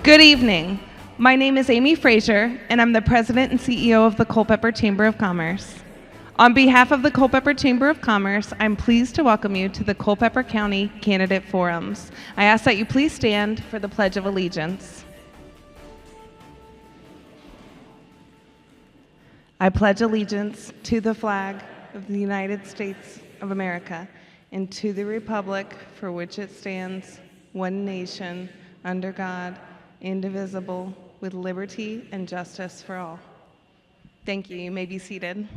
Good evening. My name is Amy Frazier, and I'm the President and CEO of the Culpeper Chamber of Commerce. On behalf of the Culpeper Chamber of Commerce, I'm pleased to welcome you to the Culpeper County Candidate Forums. I ask that you please stand for the Pledge of Allegiance. I pledge allegiance to the flag of the United States of America and to the republic for which it stands, one nation, under God, indivisible, with liberty and justice for all. Thank you. You may be seated.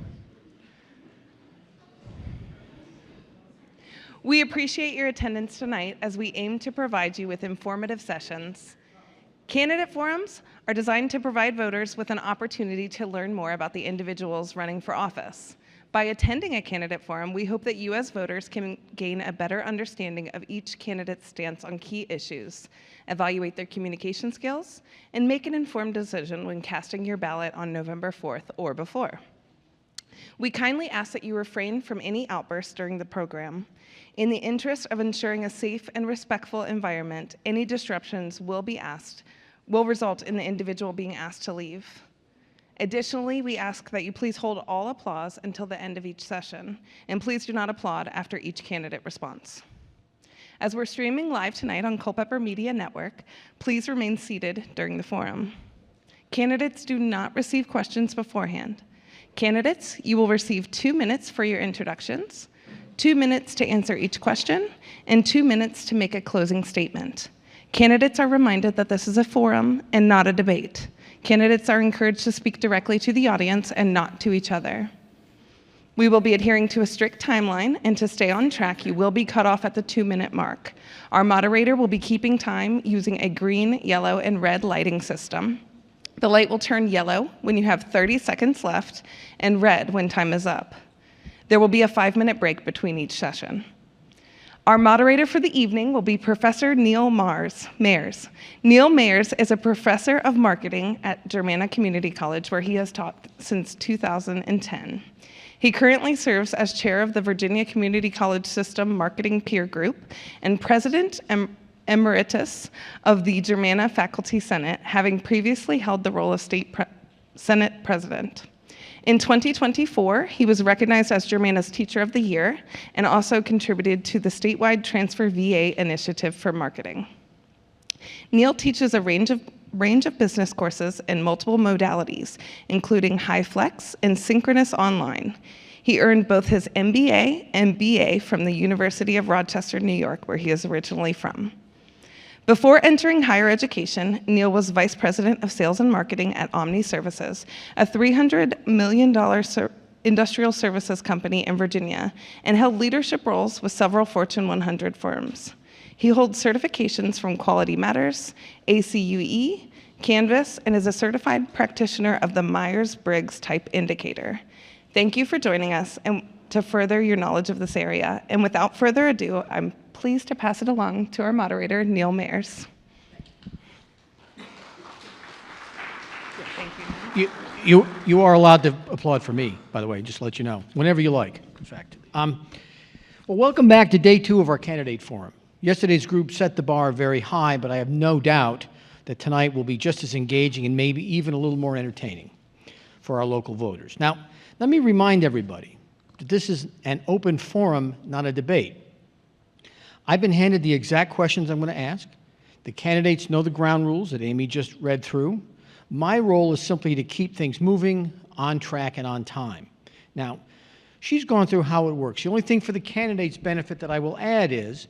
We appreciate your attendance tonight as we aim to provide you with informative sessions. Candidate forums are designed to provide voters with an opportunity to learn more about the individuals running for office. By attending a candidate forum, we hope that you as voters can gain a better understanding of each candidate's stance on key issues, evaluate their communication skills, and make an informed decision when casting your ballot on November 4th or before. We kindly ask that you refrain from any outbursts during the program. In the interest of ensuring a safe and respectful environment, any disruptions will result in the individual being asked to leave. Additionally, we ask that you please hold all applause until the end of each session, and please do not applaud after each candidate response. As we're streaming live tonight on Culpeper Media Network, please remain seated during the forum. Candidates do not receive questions beforehand. Candidates, you will receive 2 minutes for your introductions, 2 minutes to answer each question, and 2 minutes to make a closing statement. Candidates are reminded that this is a forum and not a debate. Candidates are encouraged to speak directly to the audience and not to each other. We will be adhering to a strict timeline, and to stay on track, you will be cut off at the 2-minute mark. Our moderator will be keeping time using a green, yellow, and red lighting system. The light will turn yellow when you have 30 seconds left and red when time is up. There will be a 5-minute break between each session. Our moderator for the evening will be Professor Neil Mayers. Neil Mayers is a professor of marketing at Germanna Community College, where he has taught since 2010. He currently serves as chair of the Virginia Community College System Marketing Peer Group and president emeritus of the Germanna Faculty Senate, having previously held the role of Senate president. In 2024, he was recognized as Germanna's Teacher of the Year and also contributed to the statewide Transfer VA initiative for marketing. Neil teaches a range of business courses in multiple modalities, including high flex and synchronous online. He earned both his MBA and BA from the University of Rochester, New York, where he is originally from. Before entering higher education, Neil was Vice President of Sales and Marketing at Omni Services, a $300 million industrial services company in Virginia, and held leadership roles with several Fortune 100 firms. He holds certifications from Quality Matters, ACUE, Canvas, and is a certified practitioner of the Myers-Briggs Type Indicator. Thank you for joining us and to further your knowledge of this area. And without further ado, I'm pleased to pass it along to our moderator, Neil Mayers. Thank you. You are allowed to applaud for me, by the way, just to let you know, whenever you like, in fact. Well, welcome back to day 2 of our candidate forum. Yesterday's group set the bar very high, but I have no doubt that tonight will be just as engaging and maybe even a little more entertaining for our local voters. Now, let me remind everybody that this is an open forum, not a debate. I've been handed the exact questions I'm going to ask. The candidates know the ground rules that Amy just read through. My role is simply to keep things moving, on track, and on time. Now, she's gone through how it works. The only thing for the candidates' benefit that I will add is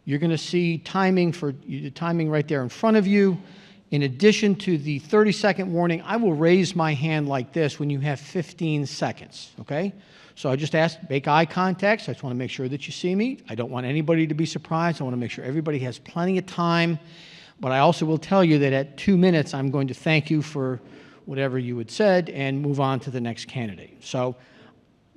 you're going to see timing right there in front of you. In addition to the 30-second warning, I will raise my hand like this when you have 15 seconds, okay? So I just ask, make eye contact. So I just want to make sure that you see me. I don't want anybody to be surprised. I want to make sure everybody has plenty of time. But I also will tell you that at 2 minutes, I'm going to thank you for whatever you had said and move on to the next candidate. So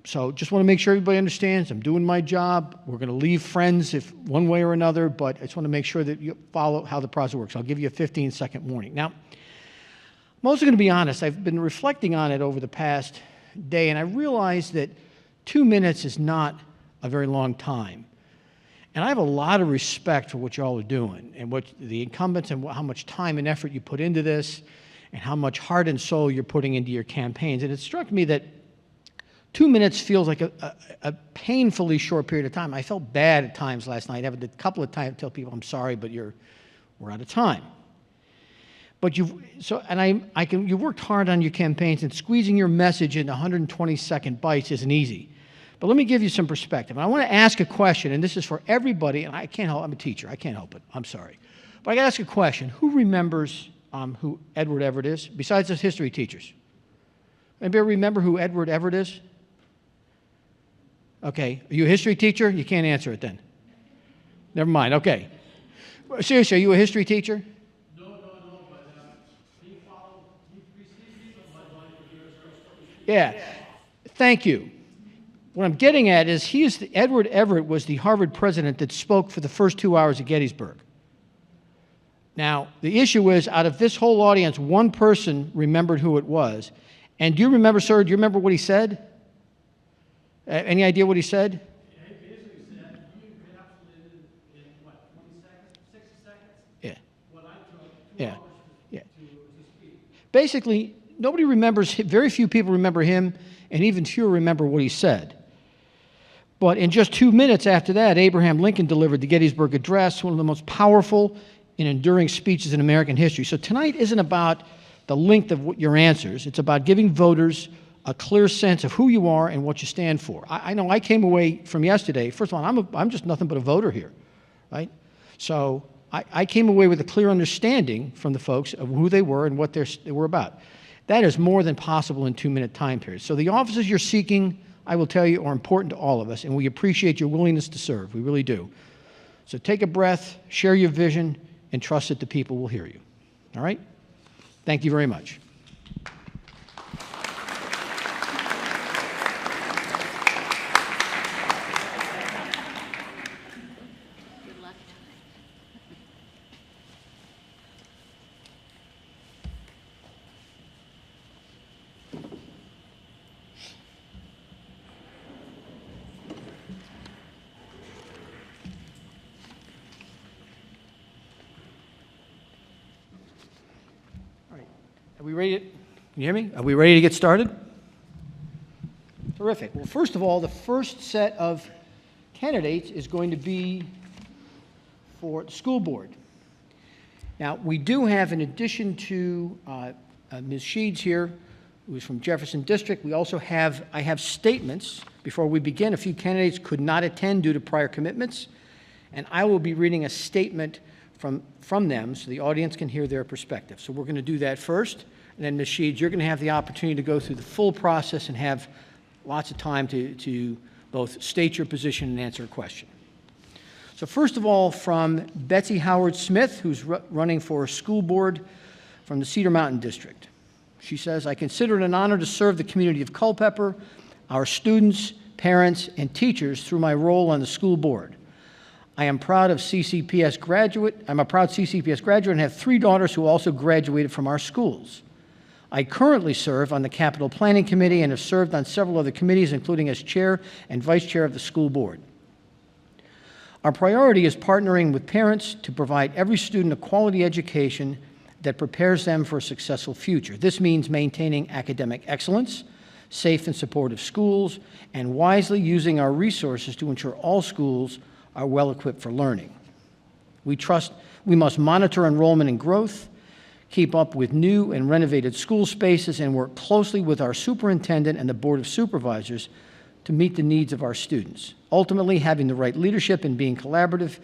just want to make sure everybody understands I'm doing my job. We're going to leave friends if one way or another, but I just want to make sure that you follow how the process works. I'll give you a 15-second warning. Now, I'm also going to be honest. I've been reflecting on it over the past day, and I realized that 2 minutes is not a very long time. And I have a lot of respect for what y'all are doing and what the incumbents and how much time and effort you put into this and how much heart and soul you're putting into your campaigns. And it struck me that 2 minutes feels like a painfully short period of time. I felt bad at times last night. I had a couple of times tell people, I'm sorry, but we're out of time. But you worked hard on your campaigns, and squeezing your message into 120-second bites isn't easy. But let me give you some perspective. And I want to ask a question, and this is for everybody, and I can't help, I'm a teacher, I can't help it, I'm sorry. But I got to ask a question. Who remembers who Edward Everett is, besides us history teachers? Anybody remember who Edward Everett is? Okay, are you a history teacher? You can't answer it then. Never mind, okay. Seriously, are you a history teacher? Yeah, thank you. What I'm getting at is Edward Everett was the Harvard president that spoke for the first 2 hours at Gettysburg. Now, the issue is, out of this whole audience, one person remembered who it was. And do you remember, sir, do you remember what he said? Any idea what he said? Yeah, he basically said, you encapsulated in what, 20 seconds, 60 seconds? Yeah. What I took 2 hours to speak. Basically, nobody remembers, very few people remember him, and even fewer remember what he said. But in just 2 minutes after that, Abraham Lincoln delivered the Gettysburg Address, one of the most powerful and enduring speeches in American history. So tonight isn't about the length of your answers. It's about giving voters a clear sense of who you are and what you stand for. I know I came away from yesterday, first of all, I'm just nothing but a voter here, right? So I came away with a clear understanding from the folks of who they were and what they were about. That is more than possible in 2-minute time periods. So the offices you're seeking, I will tell you, are important to all of us, and we appreciate your willingness to serve. We really do. So take a breath, share your vision, and trust that the people will hear you. All right? Thank you very much. Are we ready? Can you hear me? Are we ready to get started? Terrific. Well, first of all, the first set of candidates is going to be for the school board. Now, we do have, in addition to Ms. Sheeds here, who is from Jefferson District, we also have, I have statements. Before we begin, a few candidates could not attend due to prior commitments, and I will be reading a statement from them so the audience can hear their perspective. So we're going to do that first, and then Ms. Sheeds, you're going to have the opportunity to go through the full process and have lots of time to both state your position and answer a question. So first of all, from Betsy Howard Smith, who's running for school board from the Cedar Mountain District. She says, I consider it an honor to serve the community of Culpeper, our students, parents, and teachers through my role on the school board. I am proud of CCPS graduate. I'm a proud CCPS graduate and have 3 daughters who also graduated from our schools. I currently serve on the Capital Planning Committee and have served on several other committees, including as chair and vice chair of the school board. Our priority is partnering with parents to provide every student a quality education that prepares them for a successful future. This means maintaining academic excellence, safe and supportive schools, and wisely using our resources to ensure all schools are well-equipped for learning. We must monitor enrollment and growth, keep up with new and renovated school spaces, and work closely with our superintendent and the Board of Supervisors to meet the needs of our students. Ultimately, having the right leadership and being collaborative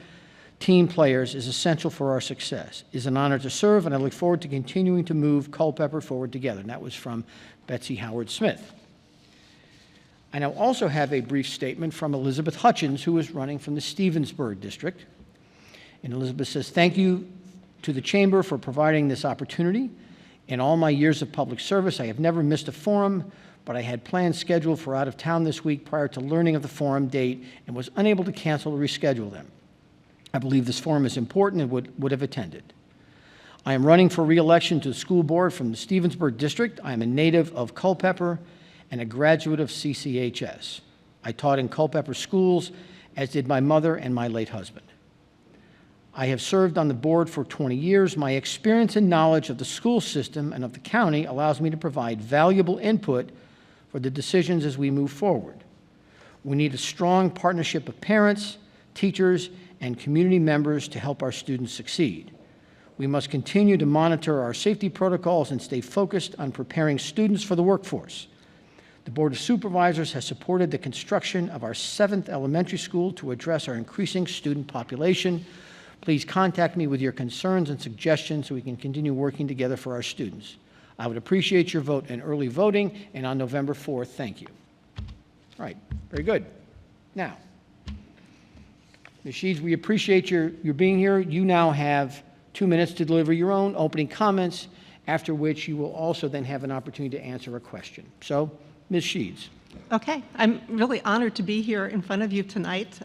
team players is essential for our success. It is an honor to serve, and I look forward to continuing to move Culpeper forward together. And that was from Betsy Howard Smith. I now also have a brief statement from Elizabeth Hutchins, who is running from the Stevensburg District. And Elizabeth says, thank you to the Chamber for providing this opportunity. In all my years of public service, I have never missed a forum, but I had plans scheduled for out of town this week prior to learning of the forum date and was unable to cancel or reschedule them. I believe this forum is important and would have attended. I am running for re-election to the school board from the Stevensburg District. I am a native of Culpeper and a graduate of CCHS. I taught in Culpeper schools as did my mother and my late husband. I have served on the board for 20 years. My experience and knowledge of the school system and of the county allows me to provide valuable input for the decisions as we move forward. We need a strong partnership of parents, teachers, and community members to help our students succeed. We must continue to monitor our safety protocols and stay focused on preparing students for the workforce. The Board of Supervisors has supported the construction of our 7th elementary school to address our increasing student population. Please contact me with your concerns and suggestions so we can continue working together for our students. I would appreciate your vote in early voting and on November 4th. Thank you. All right, very good. Now, Ms. Sheeds, we appreciate your being here. You now have 2 minutes to deliver your own opening comments, after which you will also then have an opportunity to answer a question. So, Ms. Sheeds. Okay, I'm really honored to be here in front of you tonight.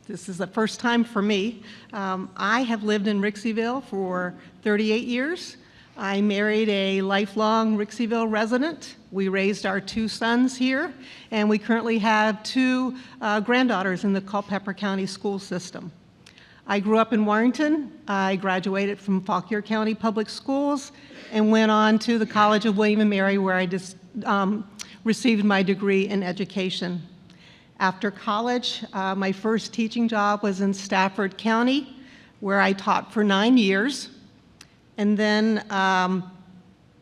This is the first time for me. I have lived in Rixieville for 38 years. I married a lifelong Rixieville resident. We raised our 2 sons here, and we currently have 2 granddaughters in the Culpeper County school system. I grew up in Warrington. I graduated from Fauquier County Public Schools and went on to the College of William and Mary, where I received my degree in education. After college, my first teaching job was in Stafford County, where I taught for 9 years. And then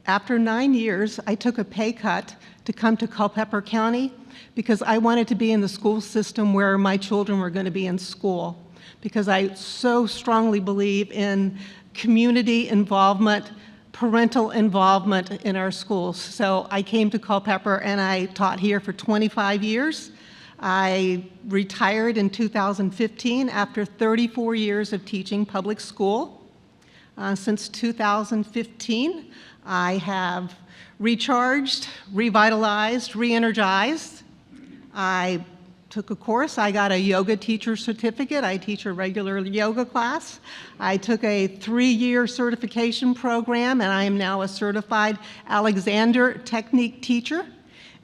after 9 years, I took a pay cut to come to Culpeper County because I wanted to be in the school system where my children were going to be in school, because I so strongly believe in community involvement, parental involvement in our schools. So I came to Culpeper and I taught here for 25 years. I retired in 2015 after 34 years of teaching public school. Since 2015, I have recharged, revitalized, re-energized. I took a course. I got a yoga teacher certificate. I teach a regular yoga class. I took a 3-year certification program, and I am now a certified Alexander technique teacher,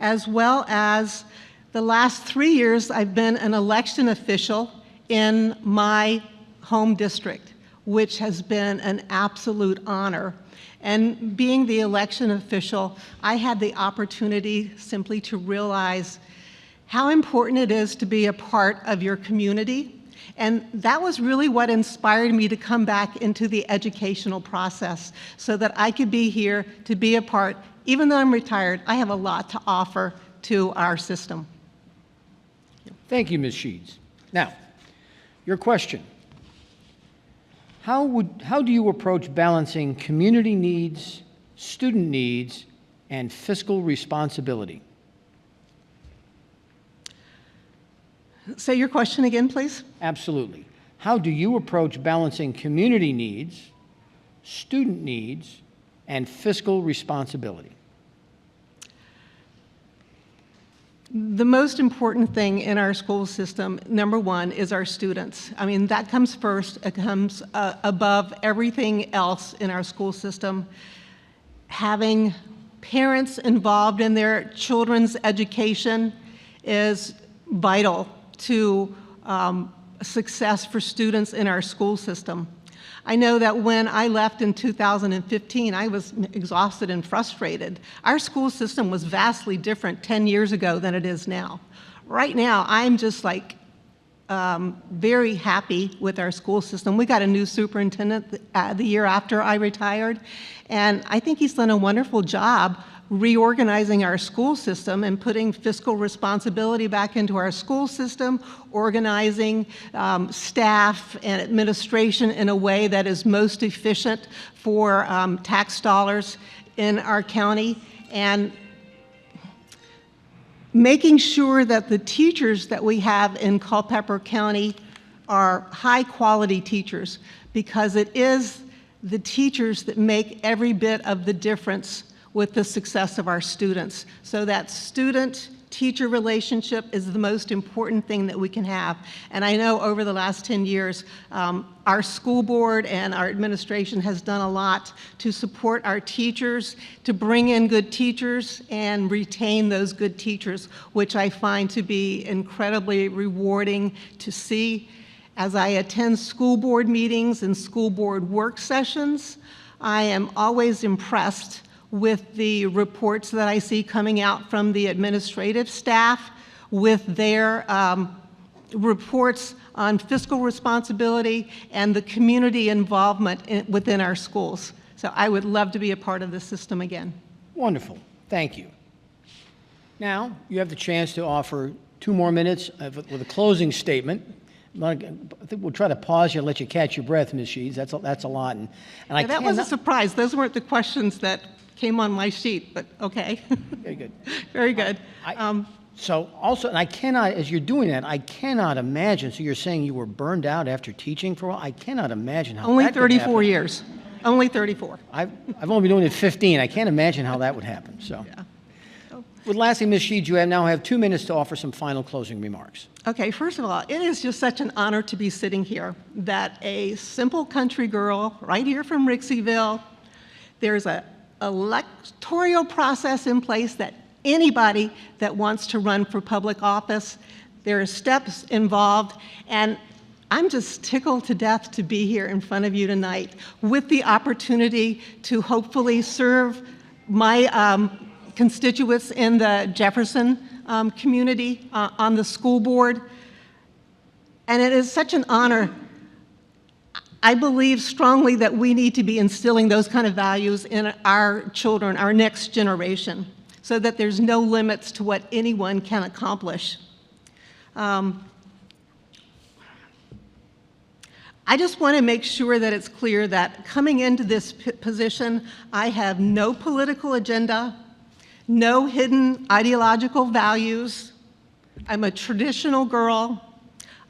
as well as the last 3 years, I've been an election official in my home district, which has been an absolute honor. And being the election official, I had the opportunity simply to realize how important it is to be a part of your community. And that was really what inspired me to come back into the educational process so that I could be here to be a part. Even though I'm retired, I have a lot to offer to our system. Thank you, Ms. Sheeds. Now, your question. How do you approach balancing community needs, student needs, and fiscal responsibility? Say your question again, please. Absolutely. How do you approach balancing community needs, student needs, and fiscal responsibility? The most important thing in our school system, number one, is our students. I mean, that comes first. It comes above everything else in our school system. Having parents involved in their children's education is vital to success for students in our school system. I know that when I left in 2015, I was exhausted and frustrated. Our school system was vastly different 10 years ago than it is now. Right now, I'm just like very happy with our school system. We got a new superintendent the year after I retired, and I think he's done a wonderful job reorganizing our school system and putting fiscal responsibility back into our school system, organizing staff and administration in a way that is most efficient for tax dollars in our county, and making sure that the teachers that we have in Culpeper County are high-quality teachers, because it is the teachers that make every bit of the difference with the success of our students. So that student teacher relationship is the most important thing that we can have. And I know over the last 10 years, our school board and our administration has done a lot to support our teachers, to bring in good teachers and retain those good teachers, which I find to be incredibly rewarding to see. As I attend school board meetings and school board work sessions, I am always impressed with the reports that I see coming out from the administrative staff with their reports on fiscal responsibility and the community involvement within our schools. So I would love to be a part of this system again. Wonderful. Thank you. Now, you have the chance to offer 2 more minutes with a closing statement. I think we'll try to pause here and let you catch your breath, Ms. Sheets. That's a lot. And Yeah, that was a surprise. Those weren't the questions that came on my sheet, but okay. Very good. Very good. So also, and I cannot, as you're doing that, I cannot imagine, so you're saying you were burned out after teaching for a while? I cannot imagine how Only that could 34 happen. years. Only 34. I've only been doing it 15. I can't imagine how that would happen, so. Yeah. With lastly, Ms. Sheets, you now have 2 minutes to offer some final closing remarks. Okay, first of all, it is just such an honor to be sitting here, that a simple country girl right here from Rixieville, there's a electoral process in place that anybody that wants to run for public office, there are steps involved, and I'm just tickled to death to be here in front of you tonight with the opportunity to hopefully serve my constituents in the Jefferson community on the school board. And it is such an honor. I believe strongly that we need to be instilling those kind of values in our children, our next generation, so that there's no limits to what anyone can accomplish. I just want to make sure that it's clear that coming into this position, I have no political agenda, no hidden ideological values. I'm a traditional girl.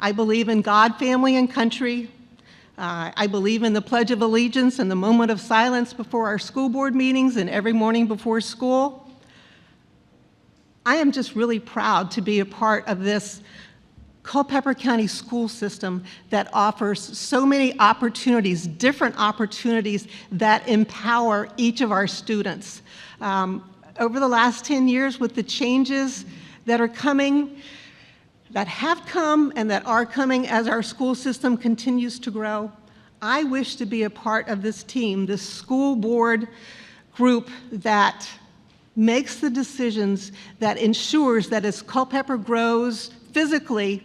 I believe in God, family, and country. I believe in the Pledge of Allegiance and the moment of silence before our school board meetings and every morning before school. I am just really proud to be a part of this Culpeper County school system that offers so many opportunities, different opportunities that empower each of our students. Over the last 10 years, with the changes that are coming, that have come and that are coming as our school system continues to grow, I wish to be a part of this team, this school board group that makes the decisions, that ensures that as Culpeper grows physically,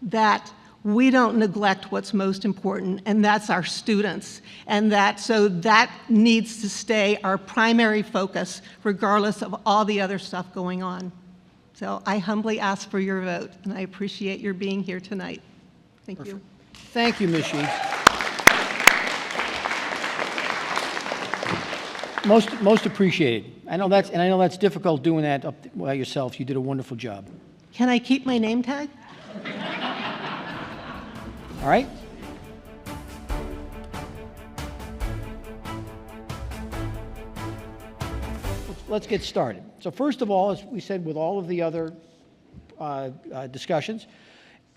that we don't neglect what's most important, and that's our students. And so that needs to stay our primary focus, regardless of all the other stuff going on. So I humbly ask for your vote, and I appreciate your being here tonight. Thank you. Thank you, Ms. Sheets. Most appreciated. I know that's difficult doing that up by yourself. You did a wonderful job. Can I keep my name tag? All right? Let's get started. So first of all, as we said with all of the other discussions,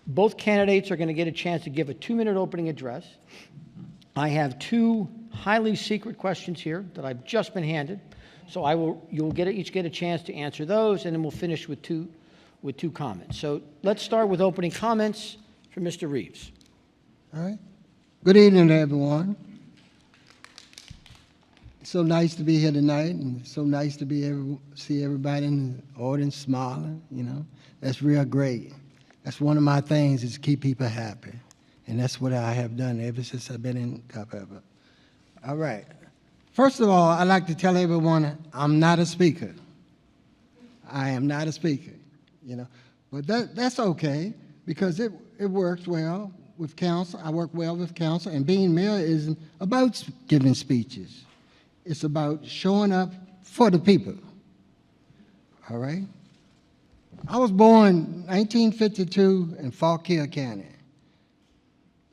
both candidates are going to get a chance to give a 2-minute opening address. I have 2 highly secret questions here that I've just been handed. So you'll each get a chance to answer those, and then we'll finish with two comments. So let's start with opening comments from Mr. Reeves. All right. Good evening, everyone. It's so nice to be here tonight, and it's so nice to see everybody in the audience smiling. You know, that's real great. That's one of my things, is to keep people happy, and that's what I have done ever since I've been in Culpeper. All right. First of all, I'd like to tell everyone I'm not a speaker. I am not a speaker. You know, but that's okay, because it works well with council. I work well with council, and being mayor isn't about giving speeches. It's about showing up for the people. All right? I was born 1952 in Fauquier County.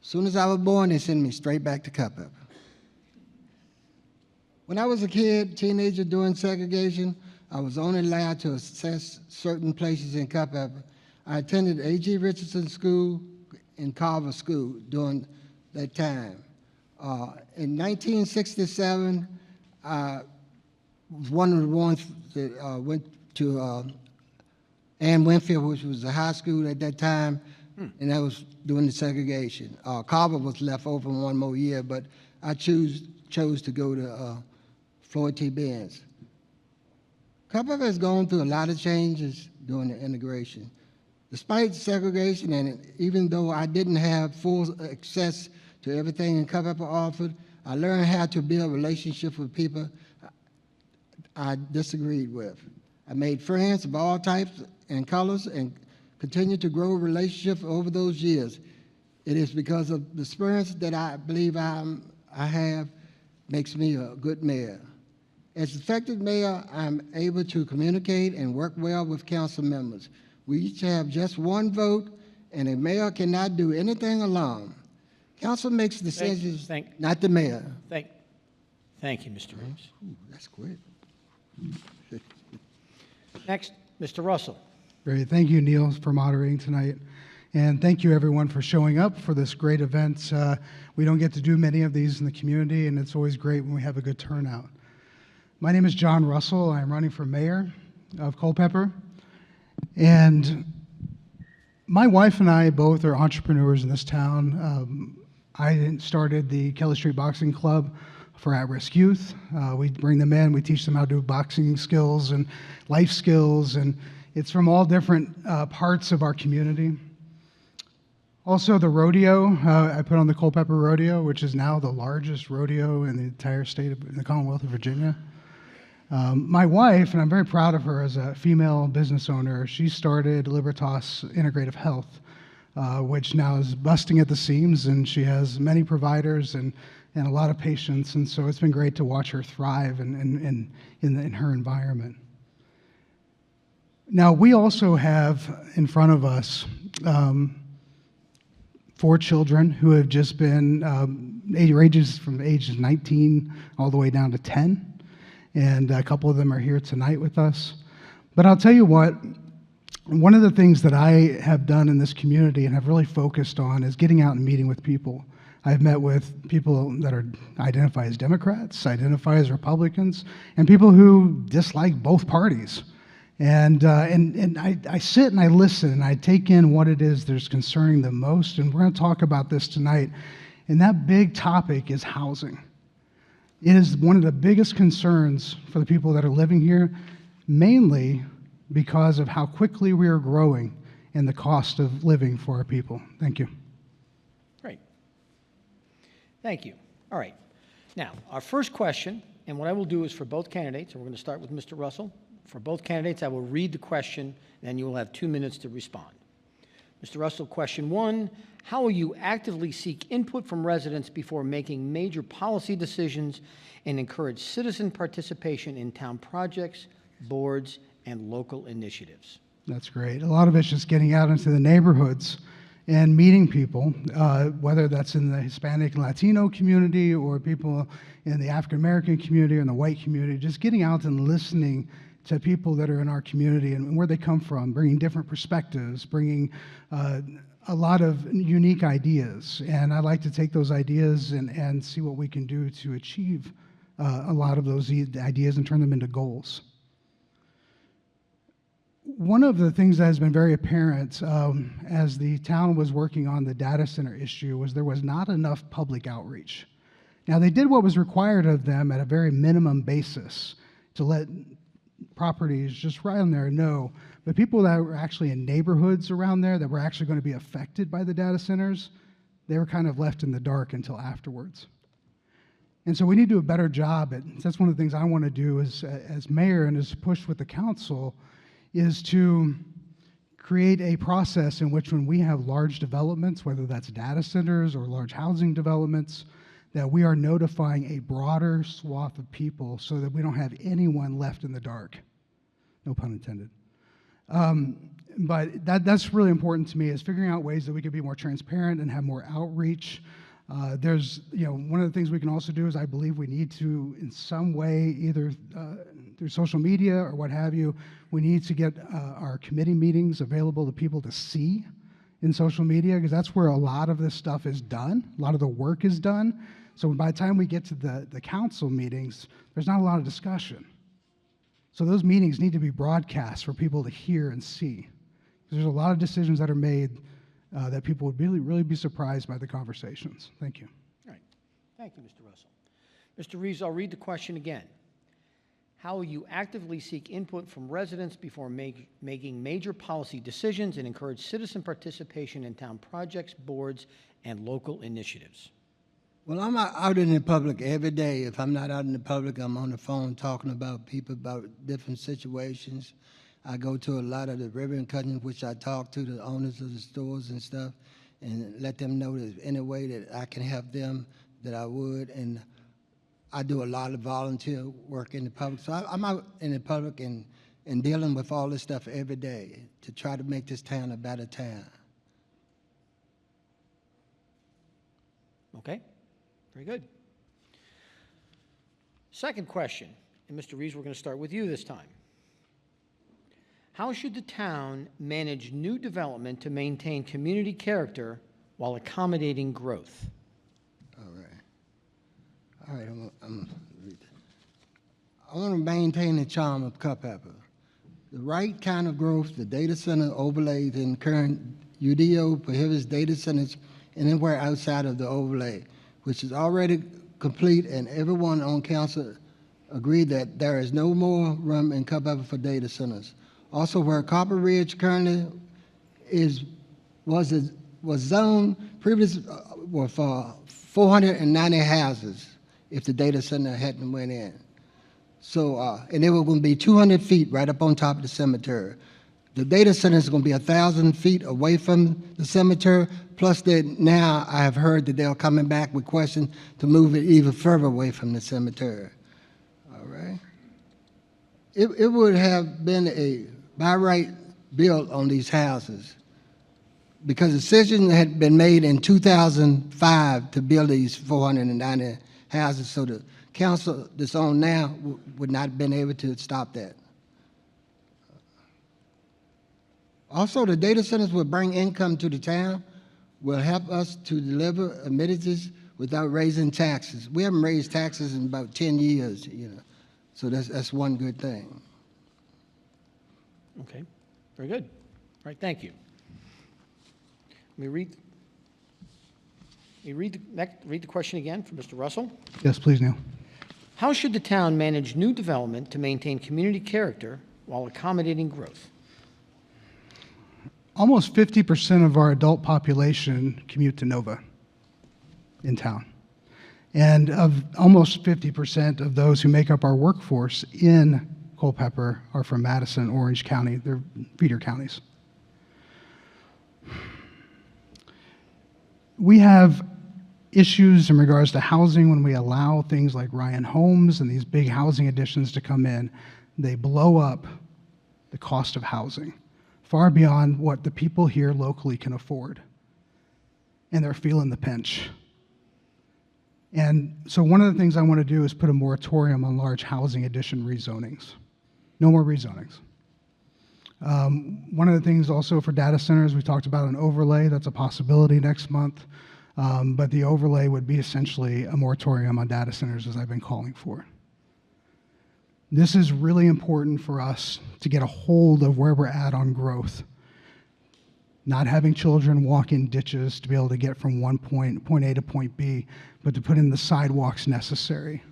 As soon as I was born, they sent me straight back to Culpeper. When I was a kid, teenager, doing segregation, I was only allowed to access certain places in Culpeper. I attended A.G. Richardson School and Carver School during that time. In 1967, I was one of the ones that went to Ann Winfield, which was a high school at that time, and that was during the segregation. Carver was left open one more year, but I chose to go to Floyd T. Benz. Culpeper has gone through a lot of changes during the integration. Despite segregation, and even though I didn't have full access to everything in Culpeper offered, I learned how to build relationships with people I disagreed with. I made friends of all types and colors and continued to grow relationships over those years. It is because of the experience that I believe I have makes me a good mayor. As effective mayor, I'm able to communicate and work well with council members. We each have just one vote, and a mayor cannot do anything alone. Council makes decisions, not the mayor. Thank you, Mr. Reeves. Ooh, that's quick. Next, Mr. Russell. Great. Thank you, Neil, for moderating tonight. And thank you, everyone, for showing up for this great event. We don't get to do many of these in the community, and it's always great when we have a good turnout. My name is John Russell. I'm running for mayor of Culpeper. And my wife and I both are entrepreneurs in this town. I started the Kelly Street Boxing Club for at-risk youth. We bring them in, we teach them how to do boxing skills and life skills, and it's from all different parts of our community. Also, the rodeo, I put on the Culpeper Rodeo, which is now the largest rodeo in the entire state of the Commonwealth of Virginia. My wife, and I'm very proud of her as a female business owner, she started Libertas Integrative Health, which now is busting at the seams, and she has many providers and a lot of patients, and so it's been great to watch her thrive in her environment. Now, we also have in front of us 4 children who have just been ranges from ages 19 all the way down to 10. And a couple of them are here tonight with us. But I'll tell you what, one of the things that I have done in this community and have really focused on is getting out and meeting with people. I've met with people that identify as Democrats, identify as Republicans, and people who dislike both parties. And I sit and I listen and I take in what it is that's concerning them most. And we're going to talk about this tonight. And that big topic is housing. It is one of the biggest concerns for the people that are living here, mainly because of how quickly we are growing and the cost of living for our people. Thank you. Great. Thank you. All right. Now, our first question, and what I will do is for both candidates, and we're going to start with Mr. Russell. For both candidates, I will read the question, and then you will have 2 minutes to respond. Mr. Russell, question 1, how will you actively seek input from residents before making major policy decisions and encourage citizen participation in town projects, boards, and local initiatives? That's great. A lot of it's just getting out into the neighborhoods and meeting people, whether that's in the Hispanic and Latino community or people in the African American community or in the white community, just getting out and listening to people that are in our community and where they come from, bringing different perspectives, bringing a lot of unique ideas. And I like to take those ideas and see what we can do to achieve a lot of those ideas and turn them into goals. One of the things that has been very apparent as the town was working on the data center issue was there was not enough public outreach. Now, they did what was required of them at a very minimum basis to let properties just right on there know, but people that were actually in neighborhoods around there that were actually going to be affected by the data centers, they were kind of left in the dark until afterwards. And so we need to do a better job that's one of the things I want to do as mayor and as pushed with the council is to create a process in which when we have large developments, whether that's data centers or large housing developments, that we are notifying a broader swath of people so that we don't have anyone left in the dark. No pun intended. But that's really important to me is figuring out ways that we can be more transparent and have more outreach. There's, one of the things we can also do is I believe we need to, in some way, either through social media or what have you, we need to get our committee meetings available to people to see in social media, because that's where a lot of this stuff is done. A lot of the work is done. So by the time we get to the council meetings, there's not a lot of discussion. So those meetings need to be broadcast for people to hear and see. There's a lot of decisions that are made that people would really be surprised by the conversations. Thank you. All right. Thank you, Mr. Russell. Mr. Reeves, I'll read the question again. How will you actively seek input from residents before making major policy decisions and encourage citizen participation in town projects, boards, and local initiatives? Well, I'm out in the public every day. If I'm not out in the public, I'm on the phone talking about people, about different situations. I go to a lot of the ribbon cutting, which I talk to the owners of the stores and stuff, and let them know that any way that I can help them, that I would. And I do a lot of volunteer work in the public. So I'm out in the public and dealing with all this stuff every day to try to make this town a better town. Okay, very good. Second question, and Mr. Reeves, we're going to start with you this time. How should the town manage new development to maintain community character while accommodating growth? All right, I'm gonna read that. I want to maintain the charm of Culpeper. The right kind of growth, the data center overlays in current UDO prohibits data centers anywhere outside of the overlay, which is already complete, and everyone on council agreed that there is no more room in Culpeper for data centers. Also, where Copper Ridge currently was zoned previously for 490 houses if the data center hadn't went in. So, and it was going to be 200 feet right up on top of the cemetery. The data center is going to be 1,000 feet away from the cemetery, plus that now I have heard that they're coming back with questions to move it even further away from the cemetery. All right? It would have been a by right built on these houses because a decision had been made in 2005 to build these 490 houses, so the council that's on now would not have been able to stop that. Also, the data centers will bring income to the town, will help us to deliver amenities without raising taxes. We haven't raised taxes in about 10 years, so that's one good thing. Okay, very good. All right, thank you. Let me read the question again from Mr. Russell. Yes, please, Neil. How should the town manage new development to maintain community character while accommodating growth? Almost 50% of our adult population commute to Nova in town. And of almost 50% of those who make up our workforce in Culpeper are from Madison, Orange County. They're feeder counties. We have issues in regards to housing when we allow things like Ryan Homes and these big housing additions to come in. They blow up the cost of housing far beyond what the people here locally can afford. And they're feeling the pinch. And so one of the things I want to do is put a moratorium on large housing addition rezonings. No more rezonings. One of the things also for data centers, we talked about an overlay. That's a possibility next month. But the overlay would be essentially a moratorium on data centers, as I've been calling for. This is really important for us to get a hold of where we're at on growth. Not having children walk in ditches to be able to get from point A to point B, but to put in the sidewalks necessary.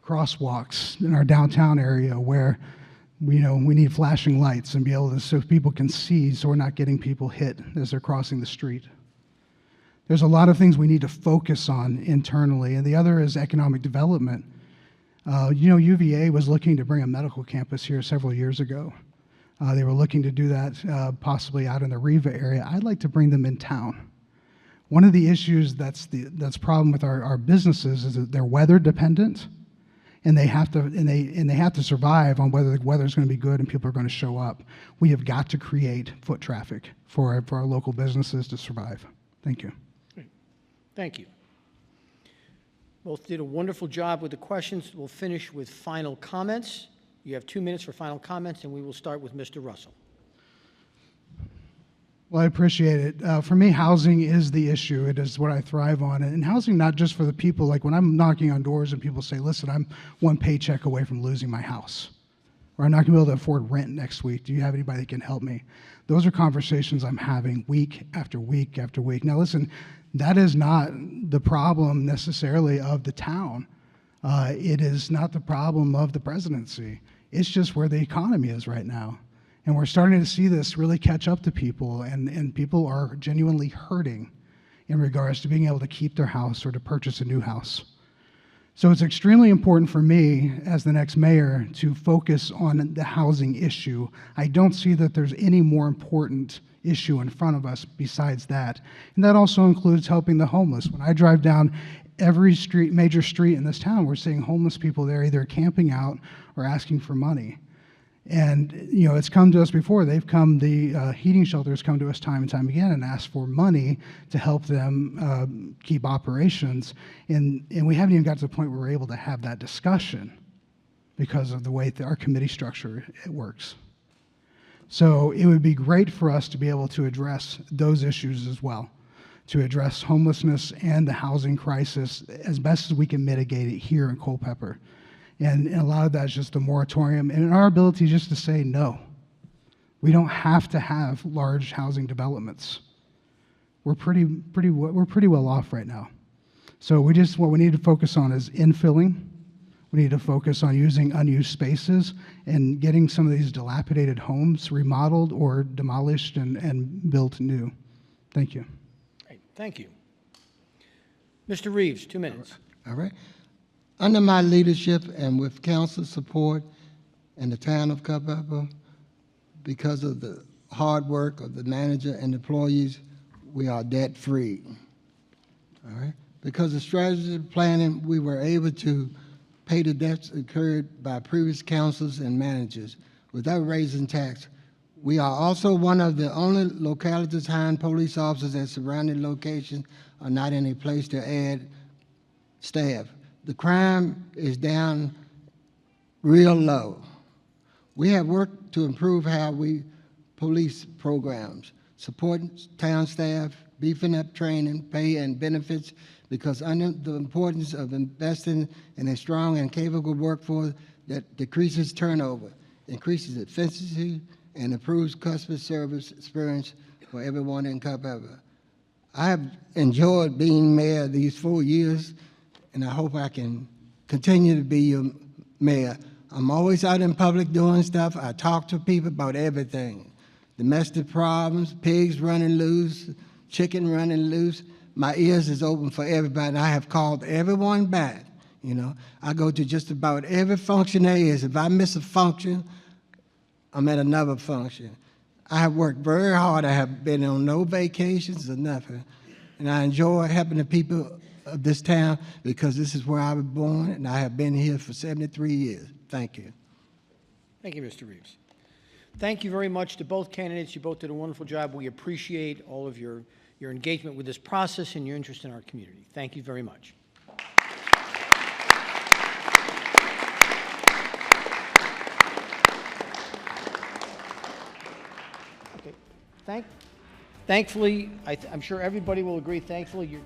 Crosswalks in our downtown area where we need flashing lights and be able to, so people can see, so we're not getting people hit as they're crossing the street. There's a lot of things we need to focus on internally, and the other is economic development. UVA was looking to bring a medical campus here several years ago. They were looking to do that possibly out in the Riva area. I'd like to bring them in town. One of the issues that's problem with our businesses is that they're weather dependent, and they have to survive on whether the weather's going to be good and people are going to show up. We have got to create foot traffic for our local businesses to survive. Thank you. Great. Thank you. Both did a wonderful job with the questions. We'll finish with final comments. You have 2 minutes for final comments, and we will start with Mr. Russell. Well, I appreciate it. For me, housing is the issue. It is what I thrive on. And housing, not just for the people, like when I'm knocking on doors and people say, listen, I'm one paycheck away from losing my house, or I'm not going to be able to afford rent next week. Do you have anybody that can help me? Those are conversations I'm having week after week after week. Now, listen, that is not the problem necessarily of the town. It is not the problem of the presidency. It's just where the economy is right now. And we're starting to see this really catch up to people, and people are genuinely hurting in regards to being able to keep their house or to purchase a new house. So it's extremely important for me as the next mayor to focus on the housing issue. I don't see that there's any more important issue in front of us besides that. And that also includes helping the homeless. When I drive down every street, major street in this town, we're seeing homeless people there either camping out or asking for money. And, you know, it's come to us before. They've come, the heating shelters come to us time and time again and ask for money to help them keep operations. And we haven't even got to the point where we're able to have that discussion because of the way that our committee structure it works. So it would be great for us to be able to address those issues as well, to address homelessness and the housing crisis as best as we can mitigate it here in Culpeper. And a lot of that is just a moratorium and our ability just to say no. We don't have to have large housing developments. We're pretty well off right now. So what we need to focus on is infilling. We need to focus on using unused spaces and getting some of these dilapidated homes remodeled or demolished and built new. Thank you. Great. Thank you. Mr. Reeves, 2 minutes. All right. Under my leadership and with council support in the town of Culpeper, because of the hard work of the manager and employees, we are debt-free. All right? Because of strategic planning, we were able to pay the debts incurred by previous councils and managers without raising tax. We are also one of the only localities hiring police officers at surrounding locations are not in a place to add staff. The crime is down real low. We have worked to improve how we police programs, supporting town staff, beefing up training, pay, and benefits, because under the importance of investing in a strong and capable workforce that decreases turnover, increases efficiency, and improves customer service experience for everyone in Culpeper. I have enjoyed being mayor these 4 years, and I hope I can continue to be your mayor. I'm always out in public doing stuff. I talk to people about everything. Domestic problems, pigs running loose, chicken running loose. My ears is open for everybody, and I have called everyone back. You know, I go to just about every function there is. If I miss a function, I'm at another function. I have worked very hard. I have been on no vacations or nothing. And I enjoy helping the people of this town because this is where I was born, and I have been here for 73 years. Thank you. Thank you, Mr. Reeves. Thank you very much to both candidates. You both did a wonderful job. We appreciate all of your engagement with this process and your interest in our community. Thank you very much. Okay. Thankfully, I'm sure everybody will agree, thankfully,